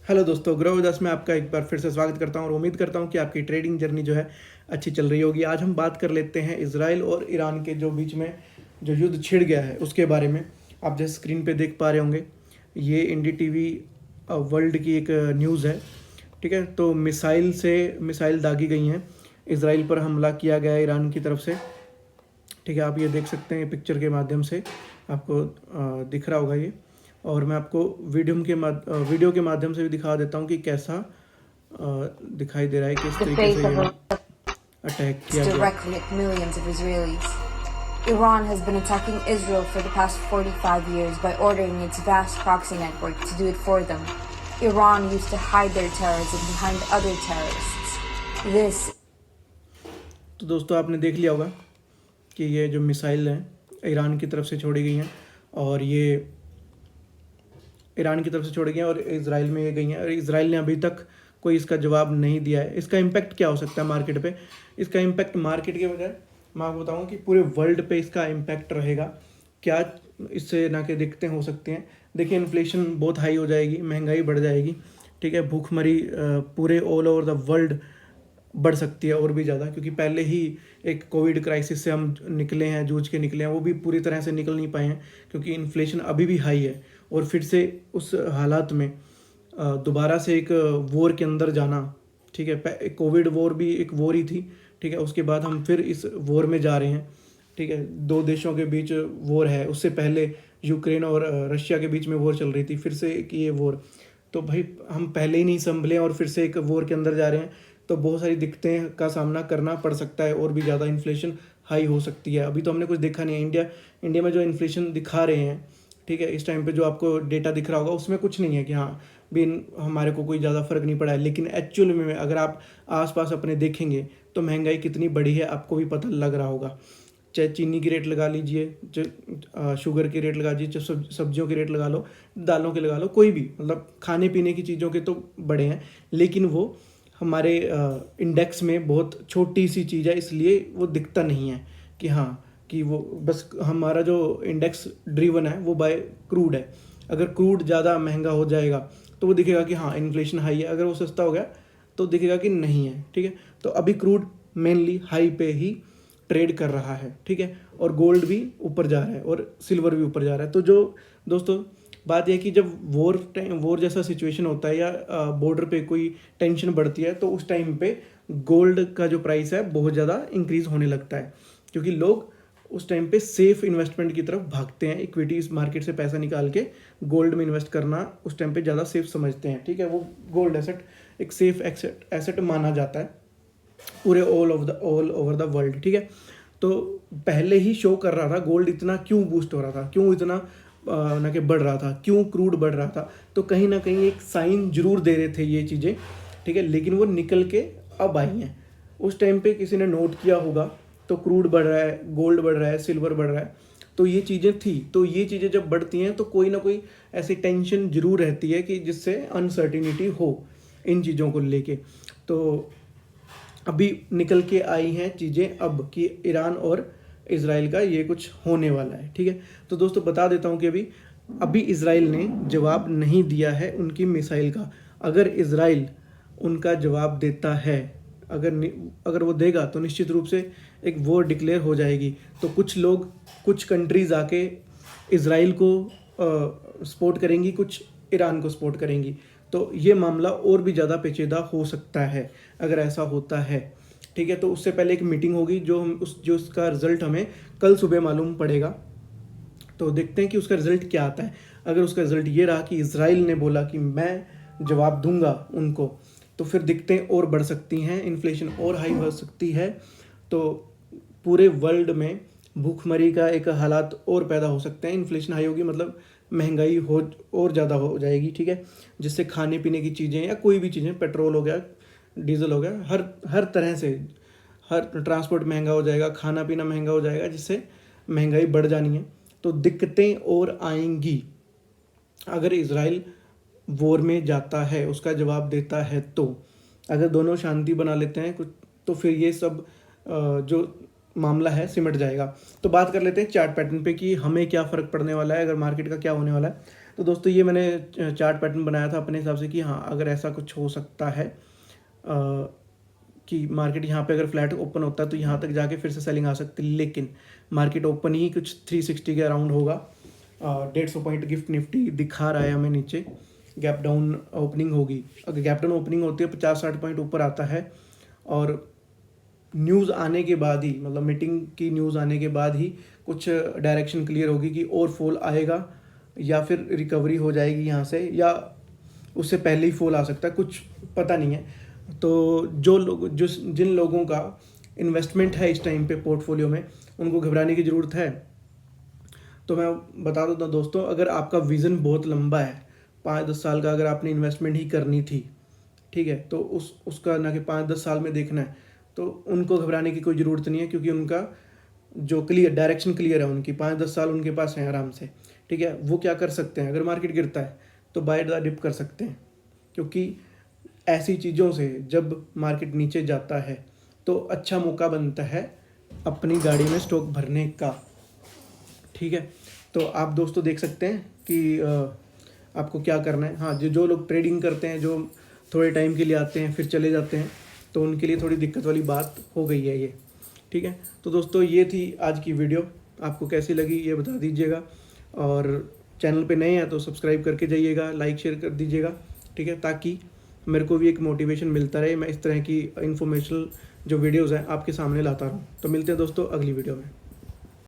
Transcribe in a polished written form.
Hello दोस्तों, grow with us में आपका एक बार फिर से स्वागत करता हूं और उम्मीद करता हूं कि आपकी ट्रेडिंग जर्नी जो है अच्छी चल रही होगी। आज हम बात कर लेते हैं इजराइल और ईरान के जो बीच में जो युद्ध छिड़ गया है उसके बारे में। आप जैसे स्क्रीन पे देख पा रहे होंगे, ये इंडी टीवी वर्ल्ड की एक न्यूज़ है। ठीक है, तो मिसाइल दागी गई हैं, इसराइल पर हमला किया गया है ईरान की तरफ से। ठीक है, आप ये देख सकते हैं पिक्चर के माध्यम से, आपको दिख रहा होगा ये। और मैं आपको वीडियो के माध्यम से भी दिखा देता हूँ कि कैसा दिखाई दे रहा है, किस The तरीके से fate of ये Iran अटैक is किया गया। directly at millions of Israelis. Iran has been attacking Israel for the past 45 years by ordering its vast proxy network to do it for them. Iran used to hide their terrorism behind other terrorists. This तो दोस्तों, आपने देख लिया होगा कि ये जो missile हैं ईरान की तरफ से छोड़ी गई हैं, और ये ईरान की तरफ से छोड़ी गई हैं और इसराइल में ये गई हैं, और इसराइल ने अभी तक कोई इसका जवाब नहीं दिया है। इसका इम्पैक्ट क्या हो सकता है मार्केट पे? इसका इम्पैक्ट मार्केट के बजाय मैं आपको बताऊँ कि पूरे वर्ल्ड पे इसका इम्पैक्ट रहेगा। क्या इससे ना के दिक्कतें हो सकती हैं? देखिए, इन्फ्लेशन बहुत हाई हो जाएगी, महंगाई बढ़ जाएगी। ठीक है, भूखमरी पूरे ऑल ओवर द वर्ल्ड बढ़ सकती है और भी ज़्यादा, क्योंकि पहले ही एक कोविड क्राइसिस से हम निकले हैं, जूझ के निकले हैं, वो भी पूरी तरह से निकल नहीं पाए हैं क्योंकि इन्फ्लेशन अभी भी हाई है। और फिर से उस हालात में दोबारा से एक वॉर के अंदर जाना। ठीक है, कोविड वॉर भी एक वॉर ही थी। ठीक है, उसके बाद हम फिर इस वॉर में जा रहे हैं। ठीक है, दो देशों के बीच वॉर है, उससे पहले यूक्रेन और रशिया के बीच में वॉर चल रही थी, फिर से एक ये वॉर। तो भाई, हम पहले ही नहीं संभले और फिर से एक वॉर के अंदर जा रहे हैं, तो बहुत सारी दिक्कतें का सामना करना पड़ सकता है और भी ज़्यादा इन्फ्लेशन हाई हो सकती है। अभी तो हमने कुछ देखा नहीं है। इंडिया में जो इन्फ्लेशन दिखा रहे हैं, ठीक है, इस टाइम पे जो आपको डेटा दिख रहा होगा उसमें कुछ नहीं है कि हाँ भी हमारे को कोई ज़्यादा फर्क नहीं पड़ा है। लेकिन एक्चुअल में अगर आप आसपास अपने देखेंगे तो महंगाई कितनी बढ़ी है आपको भी पता लग रहा होगा। चाहे चीनी की रेट लगा लीजिए, शुगर की रेट लगा लीजिए, सब्जियों की रेट लगा लो, दालों के लगा लो, कोई भी मतलब खाने पीने की चीज़ों के तो बड़े हैं, लेकिन वो हमारे इंडेक्स में बहुत छोटी सी चीज़ है, इसलिए वो दिखता नहीं है कि हाँ कि वो बस हमारा जो इंडेक्स ड्रिवन है वो बाय क्रूड है। अगर क्रूड ज़्यादा महंगा हो जाएगा तो वो दिखेगा कि हाँ इन्फ्लेशन हाई है, अगर वो सस्ता हो गया तो दिखेगा कि नहीं है। ठीक है, तो अभी क्रूड मेनली हाई पे ही ट्रेड कर रहा है। ठीक है, और गोल्ड भी ऊपर जा रहा है और सिल्वर भी ऊपर जा रहा है। तो जो दोस्तों बात यह कि जब वॉर जैसा सिचुएशन होता है या बॉर्डर पे कोई टेंशन बढ़ती है तो उस टाइम पे गोल्ड का जो प्राइस है बहुत ज़्यादा इंक्रीज होने लगता है, क्योंकि लोग उस टाइम पे सेफ इन्वेस्टमेंट की तरफ भागते हैं। इक्विटीज मार्केट से पैसा निकाल के गोल्ड में इन्वेस्ट करना उस टाइम पे ज़्यादा सेफ समझते हैं। ठीक है, वो गोल्ड एसेट एक सेफ एसेट माना जाता है पूरे ऑल ओवर द वर्ल्ड। ठीक है, तो पहले ही शो कर रहा था गोल्ड इतना क्यों बूस्ट हो रहा था, क्यों इतना ना कि बढ़ रहा था, क्यों क्रूड बढ़ रहा था। तो कहीं ना कहीं एक साइन जरूर दे रहे थे ये चीज़ें। ठीक है, लेकिन वो निकल के अब आई हैं। उस टाइम पे किसी ने नोट किया होगा तो क्रूड बढ़ रहा है, गोल्ड बढ़ रहा है, सिल्वर बढ़ रहा है, तो ये चीज़ें थी। तो ये चीज़ें जब बढ़ती हैं तो कोई ना कोई ऐसी टेंशन जरूर रहती है कि जिससे अनसर्टिनिटी हो इन चीज़ों को लेके। तो अभी निकल के आई हैं चीज़ें अब कि ईरान और इसराइल का ये कुछ होने वाला है। ठीक है, तो दोस्तों बता देता हूँ कि अभी इसराइल ने जवाब नहीं दिया है उनकी मिसाइल का। अगर इसराइल उनका जवाब देता है, अगर वो देगा तो निश्चित रूप से एक वॉर डिक्लेयर हो जाएगी। तो कुछ लोग, कुछ कंट्रीज़ आके इसराइल को सपोर्ट करेंगी, कुछ ईरान को सपोर्ट करेंगी। तो ये मामला और भी ज़्यादा पेचीदा हो सकता है अगर ऐसा होता है। ठीक है, तो उससे पहले एक मीटिंग होगी जो उसका रिजल्ट हमें कल सुबह मालूम पड़ेगा। तो देखते हैं कि उसका रिजल्ट क्या आता है। अगर उसका रिजल्ट ये रहा कि इसराइल ने बोला कि मैं जवाब दूंगा उनको, तो फिर दिक्कतें और बढ़ सकती हैं, इन्फ्लेशन और हाई हो सकती है। तो पूरे वर्ल्ड में भूखमरी का एक हालात और पैदा हो सकते हैं। इन्फ्लेशन हाई होगी मतलब महंगाई हो और ज़्यादा हो जाएगी। ठीक है, जिससे खाने पीने की चीज़ें या कोई भी चीज़ें, पेट्रोल हो गया, डीजल हो गया, हर तरह से हर ट्रांसपोर्ट महंगा हो जाएगा, खाना पीना महंगा हो जाएगा, जिससे महंगाई बढ़ जानी है। तो दिक्कतें और आएंगी। अगर इसराइल वॉर में जाता है, उसका जवाब देता है, तो अगर दोनों शांति बना लेते हैं कुछ, तो फिर ये सब जो मामला है सिमट जाएगा। तो बात कर लेते हैं चार्ट पैटर्न पे कि हमें क्या फ़र्क पड़ने वाला है, अगर मार्केट का क्या होने वाला है। तो दोस्तों ये मैंने चार्ट पैटर्न बनाया था अपने हिसाब से कि हाँ अगर ऐसा कुछ हो सकता है कि मार्केट यहाँ पे अगर फ्लैट ओपन होता है तो यहाँ तक जाके फिर से सेलिंग आ सकती है, लेकिन मार्केट ओपन ही कुछ 360 के अराउंड होगा। 150 पॉइंट गिफ्ट निफ्टी दिखा रहा है हमें नीचे, गैप डाउन ओपनिंग होगी। अगर गैप डाउन ओपनिंग होती है 50-60 पॉइंट ऊपर आता है और न्यूज़ आने के बाद ही, मतलब मीटिंग की न्यूज़ आने के बाद ही कुछ डायरेक्शन क्लियर होगी कि और फॉल आएगा या फिर रिकवरी हो जाएगी यहाँ से, या उससे पहले ही फॉल आ सकता है, कुछ पता नहीं है। तो जिन लोगों का इन्वेस्टमेंट है इस टाइम पे पोर्टफोलियो में, उनको घबराने की ज़रूरत है। तो मैं बता देता हूँ दोस्तों, अगर आपका विज़न बहुत लंबा है, 5-10 साल का अगर आपने इन्वेस्टमेंट ही करनी थी, ठीक है, तो उसका ना कि 5-10 साल में देखना है, तो उनको घबराने की कोई ज़रूरत नहीं है, क्योंकि उनका जो डायरेक्शन क्लियर है, उनकी 5-10 साल उनके पास हैं आराम से, ठीक है। वो क्या कर सकते हैं, अगर मार्केट गिरता है तो बाय द डिप कर सकते हैं, क्योंकि ऐसी चीज़ों से जब मार्केट नीचे जाता है तो अच्छा मौका बनता है अपनी गाड़ी में स्टॉक भरने का, ठीक है। तो आप दोस्तों देख सकते हैं कि आपको क्या करना है। हाँ, जो लोग ट्रेडिंग करते हैं, जो थोड़े टाइम के लिए आते हैं फिर चले जाते हैं, तो उनके लिए थोड़ी दिक्कत वाली बात हो गई है ये, ठीक है। तो दोस्तों ये थी आज की वीडियो, आपको कैसी लगी ये बता दीजिएगा, और चैनल पे नए हैं तो सब्सक्राइब करके जाइएगा, लाइक शेयर कर दीजिएगा, ठीक है, ताकि मेरे को भी एक मोटिवेशन मिलता रहे, मैं इस तरह की इन्फॉर्मेशनल जो वीडियोज़ हैं आपके सामने लाता रहूँ। तो मिलते हैं दोस्तों अगली वीडियो में।